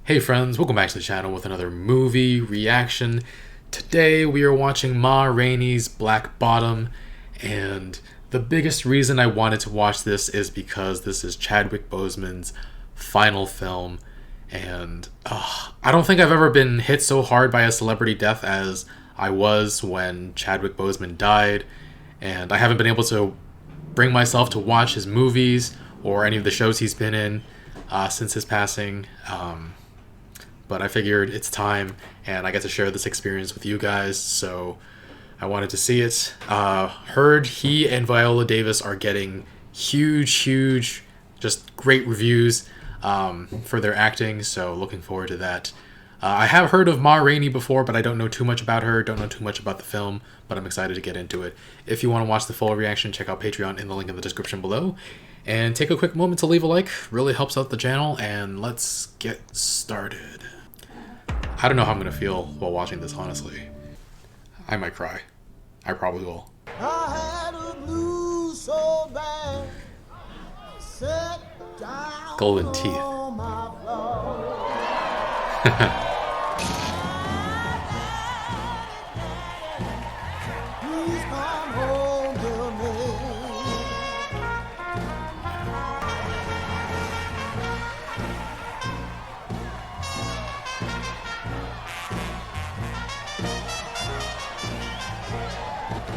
Hey friends, welcome back to the channel with another movie reaction. Today we are watching Ma Rainey's Black Bottom, and the biggest reason I wanted to watch this is because this is Chadwick Boseman's final film, and I don't think I've ever been hit so hard by a celebrity death as I was when Chadwick Boseman died, and I haven't been able to bring myself to watch his movies or any of the shows he's been in since his passing. But I figured it's time, and I get to share this experience with you guys, so I wanted to see it. Heard he and Viola Davis are getting huge, just great reviews for their acting, so looking forward to that. I have heard of Ma Rainey before, but I don't know too much about her, don't know too much about the film, but I'm excited to get into it. If you want to watch the full reaction, check out Patreon in the link in the description below. And take a quick moment to leave a like, really helps out the channel, and let's get started. I don't know how I'm going to feel while watching this, honestly. I might cry. I probably will. I had a blues so bad, sat down Golden teeth. on my floor. Please come home to me.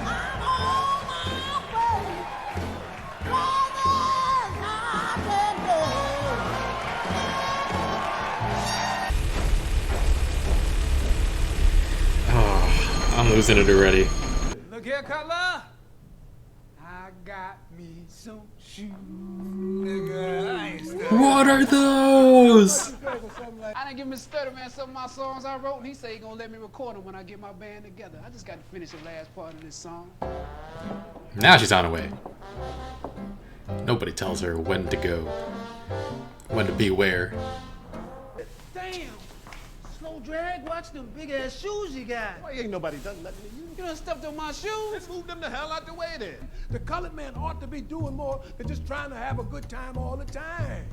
I'm on my way, farther than I can go. Oh, I'm losing it already. Look here, Cutler. I got me some shoes. Nigga, I ain't studying. What are those? I didn't give Mr. Stutter Man some of my songs I wrote, and he said he gonna let me record them when I get my band together. I just got to finish the last part of this song. Now she's on her way. Nobody tells her when to go, when to be where. Damn! Slow drag, watch them big ass shoes you got. Why ain't nobody done nothing to you? You done stepped on my shoes? Let's move them the hell out the way then. The colored man ought to be doing more than just trying to have a good time all the time.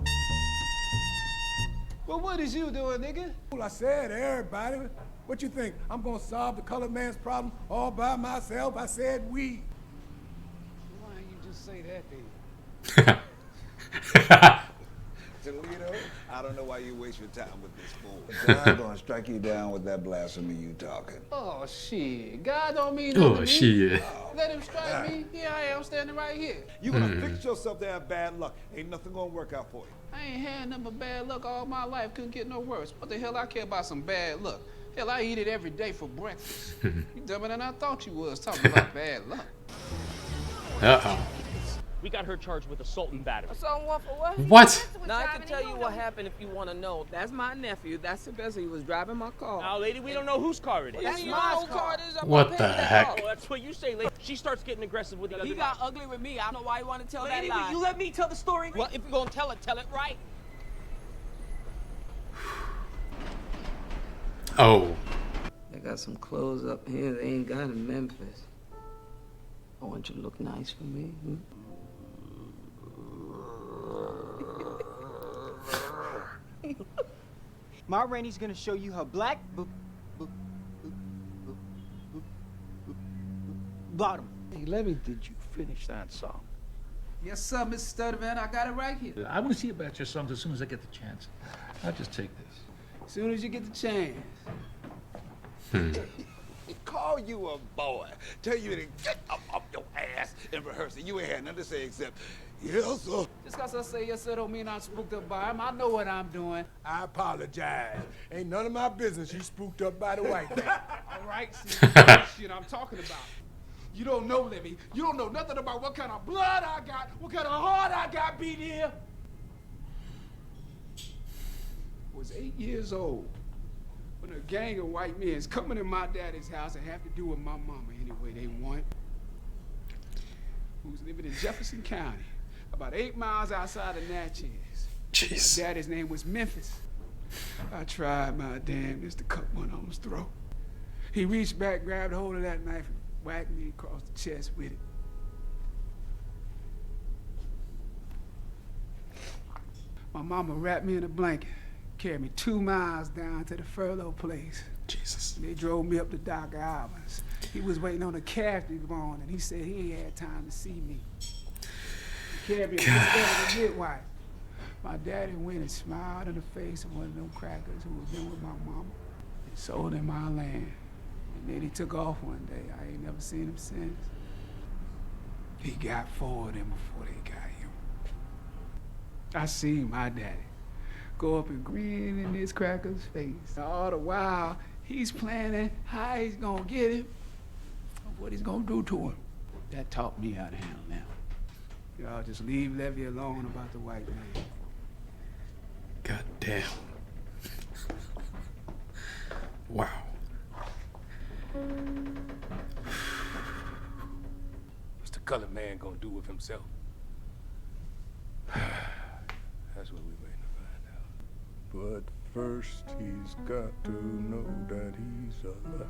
Well, what is you doing, nigga? Well, I said everybody. What you think? I'm gonna solve the colored man's problem all by myself? I said we. Why don't you just say that then? Toledo, I don't know why you waste your time with this fool. I'm gonna strike you down with that blasphemy you talking. Oh, shit. God don't mean nothing to Oh me. shit. Let him strike me. Here I am standing right here. You gonna fix yourself to have bad luck. Ain't nothing gonna work out for you. I ain't had nothing but bad luck all my life. Couldn't get no worse. What the hell I care about some bad luck? Hell, I eat it every day for breakfast. You dumber than I thought you was talking about bad luck. Uh-oh. We got her charged with assault and battery. So what for what? What? Now I can tell you what happened if you want to know. That's my nephew. That's Sylvester. He was driving my car. Now, lady, we don't know whose car it is. That's my own car. It is. I'm What gonna the pay that heck? car. Oh, that's what you say, lady. She starts getting aggressive with the other He guy. got ugly with me. I don't know why you want to tell Lady, that lie. will you let me tell the story? Well, if you're gonna tell it right. Oh. They got some clothes up here they ain't got in Memphis. I want you to look nice for me. Ma Rainey's gonna show you her black bottom. Hey, Levy, did you finish that song? Yes, sir, Mr. Stutter Man. I got it right here. I want to see about your songs as soon as I get the chance. I'll just take this. As soon as you get the chance. Call you a boy. Tell you to get up off your ass and rehearse it. You ain't had nothing to say except, yes, sir. Just because I say yes, sir, don't mean I'm spooked up by him. I know what I'm doing. I apologize. Ain't none of my business you spooked up by the white man. All right, see, that's shit I'm talking about. You don't know, Libby. You don't know nothing about what kind of blood I got, what kind of heart I got beat here. I was 8 years old when a gang of white men is coming in my daddy's house and have to do with my mama any way they want. Who's living in Jefferson County, about 8 miles outside of Natchez. Jeez. Daddy's name was Memphis. I tried my damnedest to cut one of them's throat. He reached back, grabbed hold of that knife, and whacked me across the chest with it. My mama wrapped me in a blanket, carried me 2 miles down to the furlough place. Jesus. They drove me up to Doc Alvin's. He was waiting on a cab to go on, and he said he ain't had time to see me. He carried me to the midwife. My daddy went and smiled in the face of one of them crackers who was been with my mama and sold him my land. And then he took off one day. I ain't never seen him since. He got 4 of them before they got him. I seen my daddy go up and grin in this cracker's face. All the while, he's planning how he's gonna get him, and what he's gonna do to him. That taught me how to handle them. Y'all just leave Levy alone about the white man. God damn. Wow. What's the colored man gonna do with himself? That's what we're waiting to find out. But first he's got to know that he's a leftover.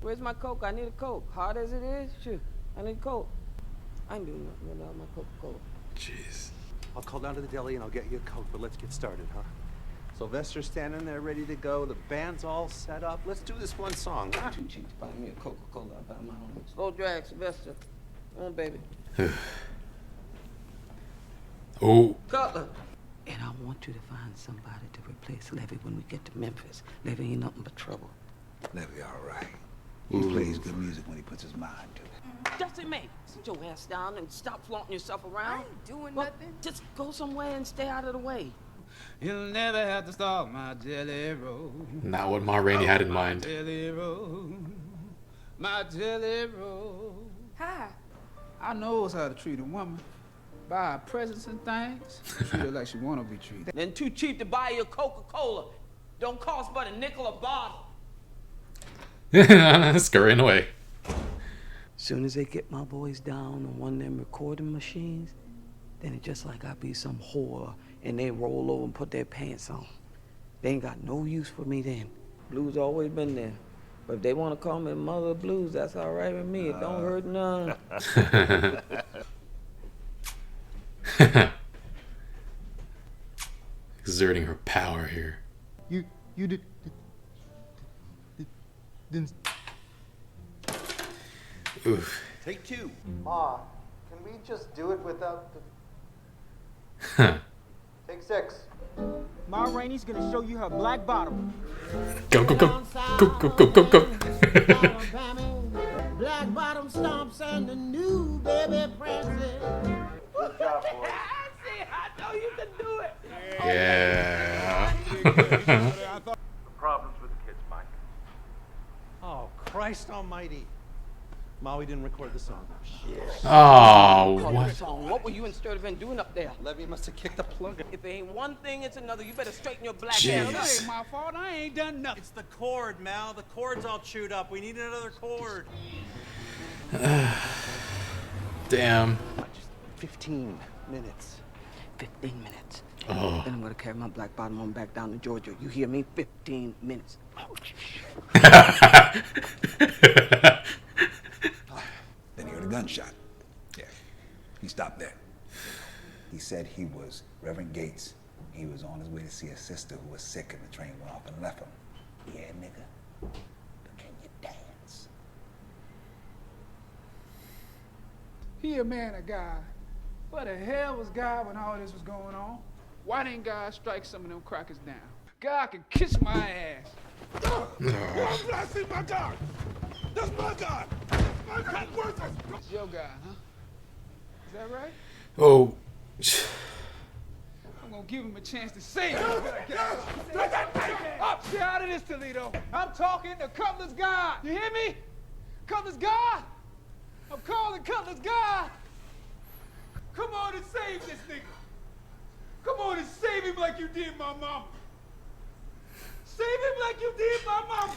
Where's my Coke? I need a Coke. Hard as it is, shoot. I need a Coke. I ain't doing nothing without my Coca-Cola. Jeez. I'll call down to the deli and I'll get you a Coke, but let's get started, huh? Sylvester's standing there ready to go. The band's all set up. Let's do this one song. I'm too cheap to buy me a Coca-Cola. I buy my own. Slow drag, Sylvester. Come on, baby. Oh. Cutler. And I want you to find somebody to replace Levy when we get to Memphis. Levy ain't nothing but trouble. Levy, all right. He plays good music when he puts his mind to it. Dusty May, sit your ass down and stop flaunting yourself around. I ain't doing Well, nothing. Just go somewhere and stay out of the way. You'll never have to stop my jelly roll. Not what Ma Rainey had in mind. Jelly roll. My jelly roll. Hi. I knows how to treat a woman. Buy her presents and things. Treat her like she wanna be treated. Then too cheap to buy you a Coca-Cola. Don't cost but a nickel a bottle. Scurrying away. Soon as they get my boys down on one of them recording machines, then it's just like I be some whore and they roll over and put their pants on. They ain't got no use for me then. Blues always been there. But if they want to call me Mother of Blues, that's all right with me. It don't hurt none. Exerting her power here. You didn't. Oof. Take 2. Ma, can we just do it without the... Take 6. Ma Rainey's gonna show you her black bottom. Go, go, go. Go, go, go, go, go. Black bottom stomps and the new baby Francis. Good job, boy. See, I know you can do it. Yeah. The problems with the kids, Mike. Oh, Christ almighty. Ma, we didn't record the song. Oh, What? what? Song. What were you and Sturtevant doing up there? Levy must have kicked the plug. If it ain't one thing, it's another. You better straighten your black Jeez. ass That up. ain't my fault. I ain't done nothing. It's the cord, Mal. The cord's all chewed up. We need another cord. Damn. Just 15 minutes. 15 minutes. Oh. Then I'm gonna carry my black bottom on back down to Georgia. You hear me? 15 minutes. Oh, Then he heard a gunshot. Yeah, he stopped there. He said he was Reverend Gates. He was on his way to see a sister who was sick and the train went off and left him. Yeah, nigga, but can you dance? He a man of God. Where the hell was God when all this was going on? Why didn't God strike some of them crackers down? God can kiss my ass. I'm blasting my God! That's my God! My God worthless! It's your God, huh? Is that right? Oh. I'm gonna give him a chance to save him. Up, stay out of this, Toledo. I'm talking to Cutler's God. You hear me? Cutler's God? I'm calling Cutler's God. Come on and save this nigga. Come on and save him like you did my mama. Save him like you did my mama.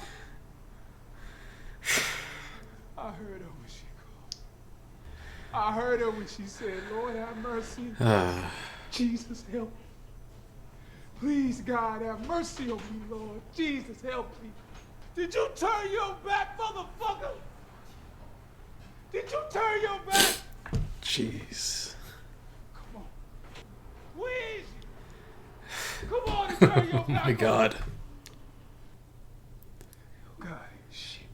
I heard her when she called. I heard her when she said, Lord have mercy. Jesus help me. Please, God, have mercy on me, Lord. Jesus help me. Did you turn your back, motherfucker? Did you turn your back? Jeez. Where is you? Come on and turn your Oh back my on god. God, shit.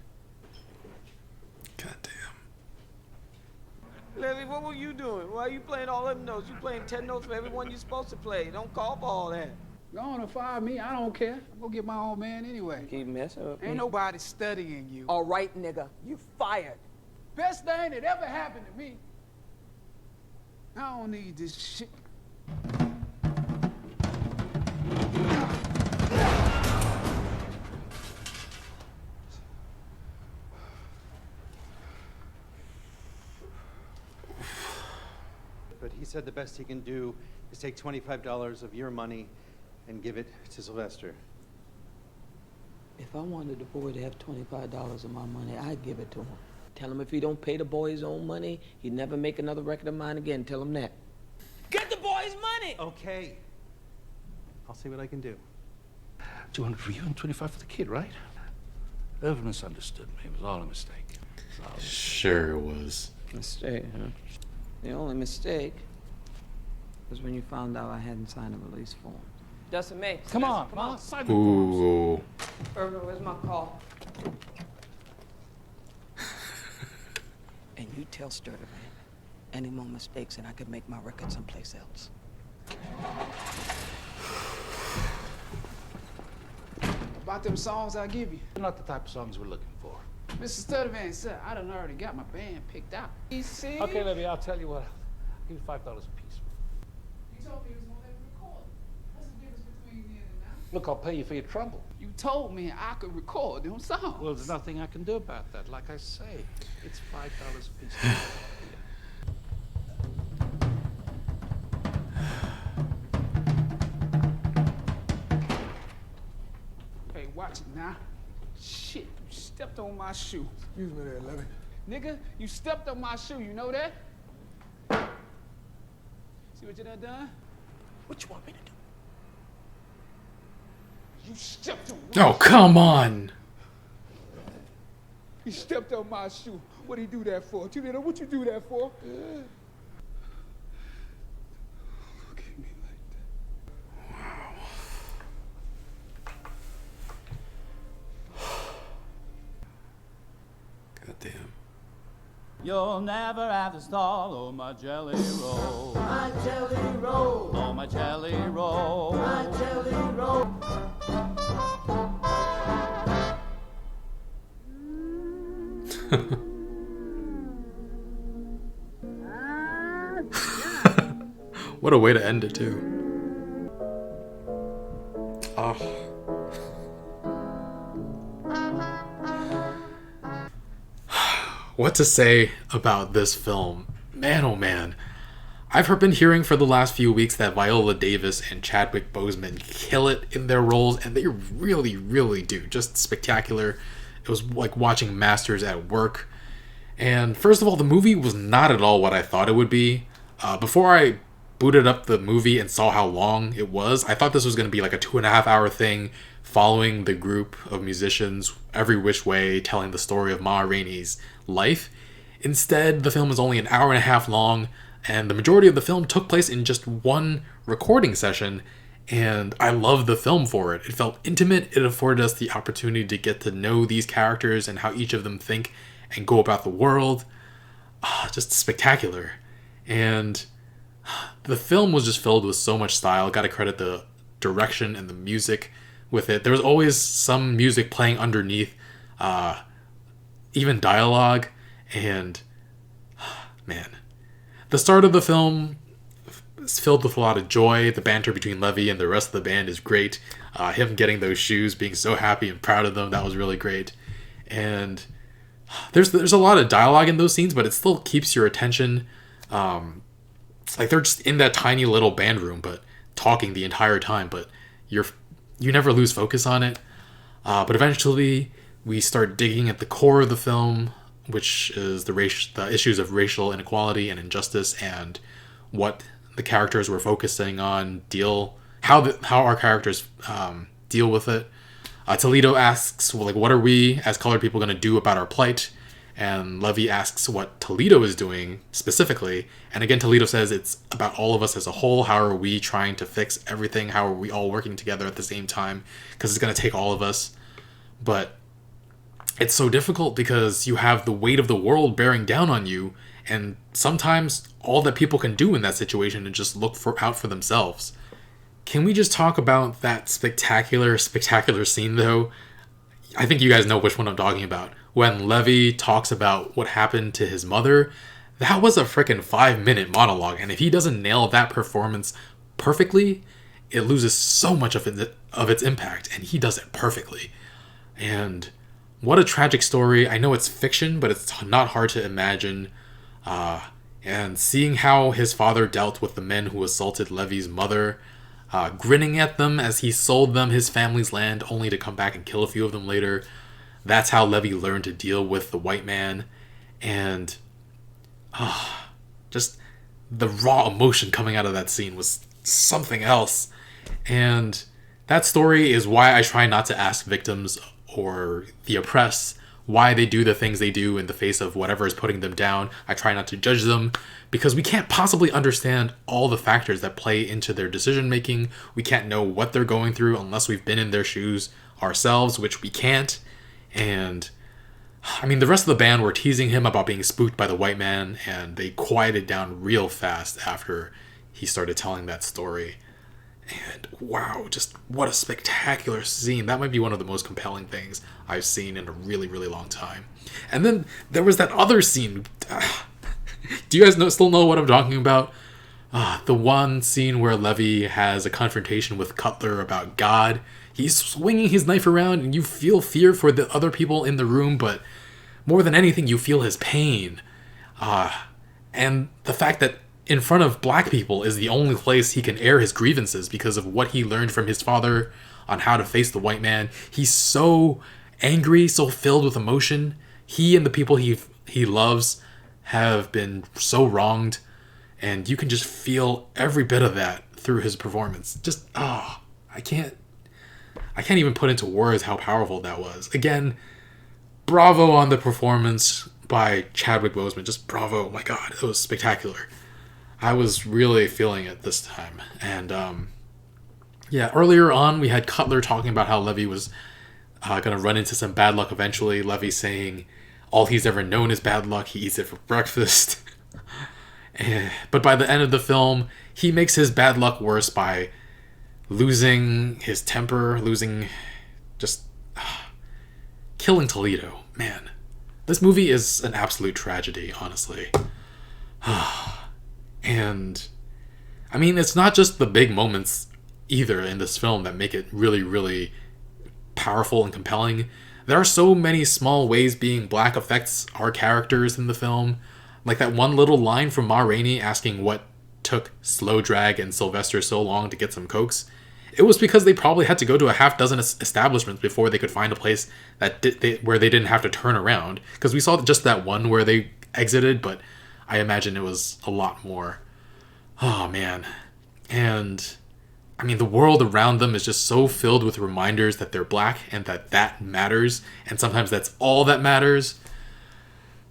God damn. Levy, what were you doing? Why are you playing all them notes? You playing 10 notes for everyone you're supposed to play. Don't call for all that. Go on and fire me. I don't care. I'm gonna get my own man anyway. Keep messing with me. Ain't nobody studying you. All right, nigga, you fired. Best thing that ever happened to me. I don't need this shit. But he said the best he can do is take $25 of your money and give it to Sylvester. If I wanted the boy to have $25 of my money, I'd give it to him. Tell him if he don't pay the boy his own money, he'd never make another record of mine again. Tell him that. Get the boy's money! Okay. I'll see what I can do. 200 for you and 25 for the kid, right? Irvin misunderstood me. It was all a mistake. Sure it was. Mistake, huh? The only mistake was when you found out I hadn't signed a release form. Justin May. Come on, Ma, sign the forms. Ooh. Irvin, where's my call? And you tell Sturtevant any more mistakes and I could make my record someplace else. About them songs I give you. They're not the type of songs we're looking for. Mr. Sturtevant, sir, I done already got my band picked out. You see? Okay, Levy, I'll tell you what. I'll give you $5 a piece. You told me you was gonna let me record. What's the difference between then and now? Look, I'll pay you for your trouble. You told me I could record them songs. Well, there's nothing I can do about that. Like I say, it's $5 a piece. Hey, watch it now. Shit, you stepped on my shoe. Excuse me there, Levy. Nigga, you stepped on my shoe, you know that? See what you done? What you want me to do? You stepped on my Oh, come on. You stepped on my shoe. What'd he do that for? You know what you do that for? Look at me like God damn. You'll never have to stall on my jelly roll. My jelly roll. On my jelly roll. My jelly roll. What a way to end it, too. Oh. What to say about this film? Man, oh man. I've been hearing for the last few weeks that Viola Davis and Chadwick Boseman kill it in their roles, and they really, really do. Just spectacular. It was like watching masters at work. And first of all, the movie was not at all what I thought it would be. Before I booted up the movie and saw how long it was, I thought this was going to be like a 2.5 hour thing following the group of musicians every which way, telling the story of Ma Rainey's life. Instead, the film is only an hour and a half long, and the majority of the film took place in just one recording session, and I loved the film for it. It felt intimate. It afforded us the opportunity to get to know these characters and how each of them think and go about the world. Just spectacular. And the film was just filled with so much style. Gotta credit the direction and the music with it. There was always some music playing underneath, even dialogue, and man. The start of the film is filled with a lot of joy. The banter between Levy and the rest of the band is great. Him getting those shoes, being so happy and proud of them, that was really great. And there's a lot of dialogue in those scenes, but it still keeps your attention. Like they're just in that tiny little band room, but talking the entire time, but you never lose focus on it. But eventually we start digging at the core of the film, which is the issues of racial inequality and injustice, and what the characters were focusing on how our characters deal with it. Toledo asks, well, like, what are we as colored people going to do about our plight? And Levy asks what Toledo is doing specifically. And again, Toledo says it's about all of us as a whole. How are we trying to fix everything? How are we all working together at the same time? Because it's going to take all of us. But it's so difficult because you have the weight of the world bearing down on you. And sometimes all that people can do in that situation is just look out for themselves. Can we just talk about that spectacular scene, though? I think you guys know which one I'm talking about. When Levy talks about what happened to his mother, that was a freaking 5-minute monologue. And if he doesn't nail that performance perfectly, it loses so much of its impact. And he does it perfectly. And what a tragic story. I know it's fiction, but it's not hard to imagine. And seeing how his father dealt with the men who assaulted Levy's mother, grinning at them as he sold them his family's land only to come back and kill a few of them later. That's how Levy learned to deal with the white man. And just the raw emotion coming out of that scene was something else. And that story is why I try not to ask victims or the oppressed why they do the things they do in the face of whatever is putting them down. I try not to judge them because we can't possibly understand all the factors that play into their decision making. We can't know what they're going through unless we've been in their shoes ourselves, which we can't. And I mean, the rest of the band were teasing him about being spooked by the white man, and they quieted down real fast after he started telling that story. And wow, just what a spectacular scene. That might be one of the most compelling things I've seen in a really, really long time. And then there was that other scene. Do you guys still know what I'm talking about? The one scene where Levy has a confrontation with Cutler about God. He's swinging his knife around and you feel fear for the other people in the room, but more than anything, you feel his pain. And the fact that in front of black people is the only place he can air his grievances because of what he learned from his father on how to face the white man. He's so angry, so filled with emotion. He and the people he loves have been so wronged, and you can just feel every bit of that through his performance. Just, I can't even put into words how powerful that was. Again, bravo on the performance by Chadwick Boseman. Just bravo. Oh my God, it was spectacular. I was really feeling it this time. And earlier on we had Cutler talking about how Levy was going to run into some bad luck eventually. Levy saying all he's ever known is bad luck. He eats it for breakfast. But by the end of the film, he makes his bad luck worse by losing his temper, killing Toledo. Man, this movie is an absolute tragedy, honestly. And I mean, it's not just the big moments either in this film that make it really, really powerful and compelling. There are so many small ways being black affects our characters in the film. Like that one little line from Ma Rainey asking what took Slow Drag and Sylvester so long to get some cokes. It was because they probably had to go to a half dozen establishments before they could find a place where they didn't have to turn around. Because we saw just that one where they exited, but I imagine it was a lot more. Oh, man. And I mean, the world around them is just so filled with reminders that they're black and that matters. And sometimes that's all that matters.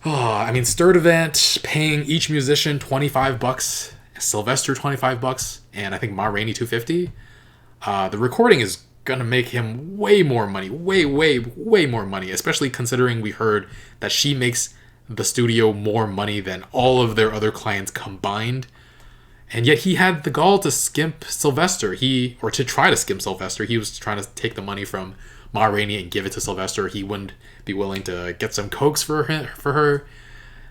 Oh, I mean, Sturdivant paying each musician $25, Sylvester $25, and I think Ma Rainey $250. The recording is gonna make him way more money, way more money, especially considering we heard that she makes the studio more money than all of their other clients combined. And yet he had the gall to skimp Sylvester. To try to skimp Sylvester. He was trying to take the money from Ma Rainey and give it to Sylvester. He wouldn't be willing to get some cokes for her.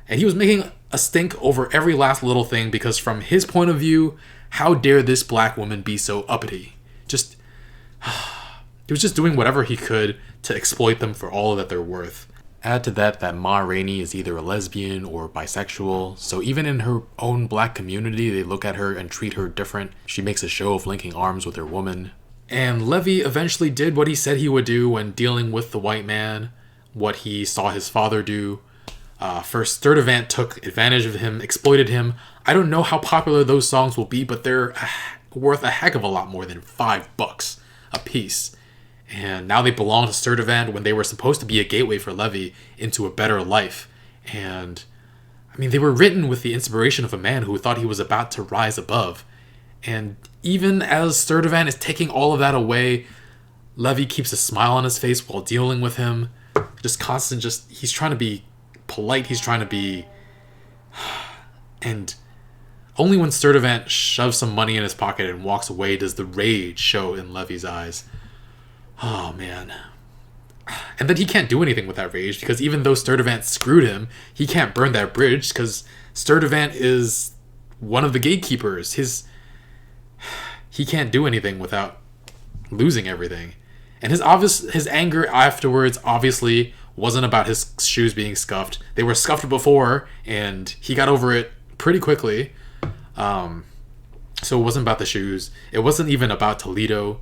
And he was making a stink over every last little thing because from his point of view, how dare this black woman be so uppity? He was just doing whatever he could to exploit them for all that they're worth. Add to that Ma Rainey is either a lesbian or bisexual, so even in her own black community, they look at her and treat her different. She makes a show of linking arms with her woman. And Levy eventually did what he said he would do when dealing with the white man, what he saw his father do. First, Sturdivant took advantage of him, exploited him. I don't know how popular those songs will be, but they're worth a heck of a lot more than $5 a piece. And now they belong to Sturdivant when they were supposed to be a gateway for Levy into a better life. And I mean, they were written with the inspiration of a man who thought he was about to rise above. And even as Sturtevant is taking all of that away, Levy keeps a smile on his face while dealing with him. He's trying to be polite, he's trying to be... And only when Sturtevant shoves some money in his pocket and walks away does the rage show in Levy's eyes. Oh, man. And then he can't do anything with that rage, because even though Sturtevant screwed him, he can't burn that bridge, because Sturtevant is one of the gatekeepers. He can't do anything without losing everything. And his anger afterwards obviously wasn't about his shoes being scuffed. They were scuffed before, and he got over it pretty quickly. So it wasn't about the shoes. It wasn't even about Toledo.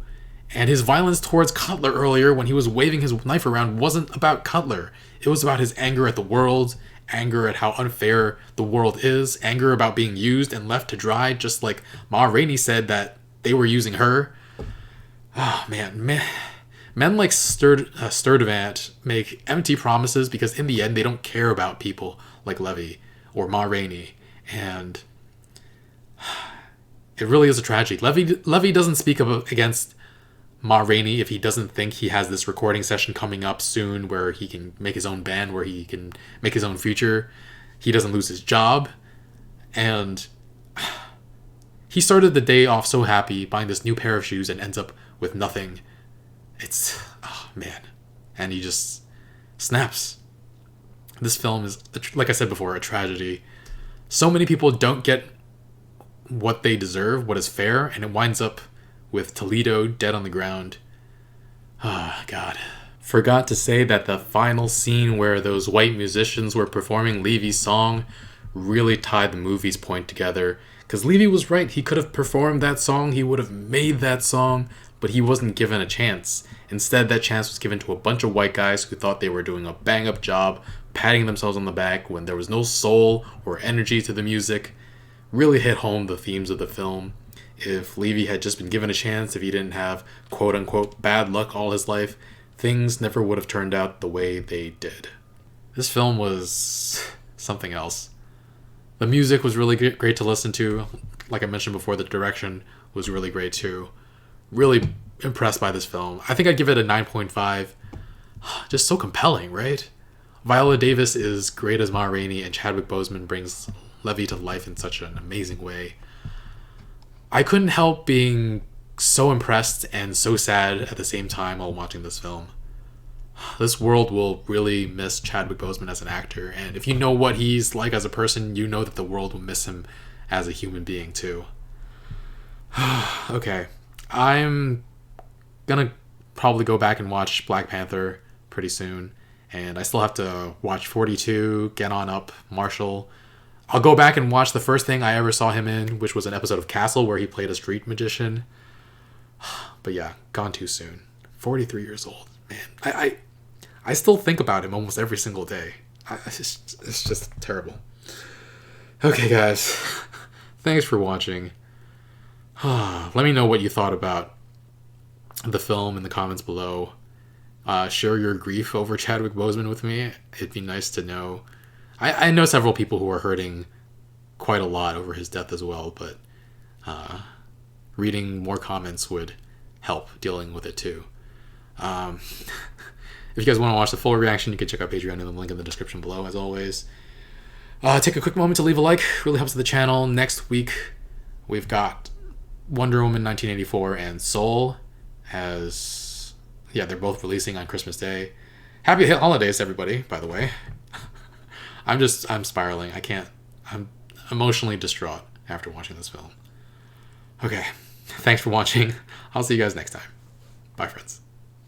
And his violence towards Cutler earlier when he was waving his knife around wasn't about Cutler. It was about his anger at the world, anger at how unfair the world is, anger about being used and left to dry, just like Ma Rainey said that they were using her. Oh, man. Men like Sturtevant make empty promises because in the end they don't care about people like Levy or Ma Rainey. And it really is a tragedy. Levy doesn't speak against Ma Rainey if he doesn't think he has this recording session coming up soon where he can make his own band, where he can make his own future. He doesn't lose his job. And he started the day off so happy, buying this new pair of shoes, and ends up with nothing. It's... oh, man. And he just snaps. This film is, like I said before, a tragedy. So many people don't get what they deserve, what is fair, and it winds up with Toledo dead on the ground. Ah, God. Forgot to say that the final scene where those white musicians were performing Levy's song really tied the movie's point together. Because Levy was right, he could have performed that song, he would have made that song, but he wasn't given a chance. Instead, that chance was given to a bunch of white guys who thought they were doing a bang-up job, patting themselves on the back when there was no soul or energy to the music. Really hit home the themes of the film. If Levy had just been given a chance, if he didn't have quote-unquote bad luck all his life, things never would have turned out the way they did. This film was something else. The music was really great to listen to. Like I mentioned before, the direction was really great too. Really impressed by this film. I think I'd give it a 9.5. Just so compelling, right? Viola Davis is great as Ma Rainey, and Chadwick Boseman brings Levy to life in such an amazing way. I couldn't help being so impressed and so sad at the same time while watching this film. This world will really miss Chadwick Boseman as an actor, and if you know what he's like as a person, you know that the world will miss him as a human being too. Okay, I'm gonna probably go back and watch Black Panther pretty soon, and I still have to watch 42, Get On Up, Marshall. I'll go back and watch the first thing I ever saw him in, which was an episode of Castle where he played a street magician. But yeah, gone too soon. 43 years old. Man, I still think about him almost every single day. It's just terrible. Okay, guys. Thanks for watching. Let me know what you thought about the film in the comments below. Share your grief over Chadwick Boseman with me. It'd be nice to know. I know several people who are hurting quite a lot over his death as well, but reading more comments would help dealing with it too. If you guys want to watch the full reaction, you can check out Patreon in the link in the description below, as always. Take a quick moment to leave a like. Really helps the channel. Next week, we've got Wonder Woman 1984 and Soul as... yeah, they're both releasing on Christmas Day. Happy holidays, everybody, by the way. I'm spiraling. I'm emotionally distraught after watching this film. Okay. Thanks for watching. I'll see you guys next time. Bye, friends.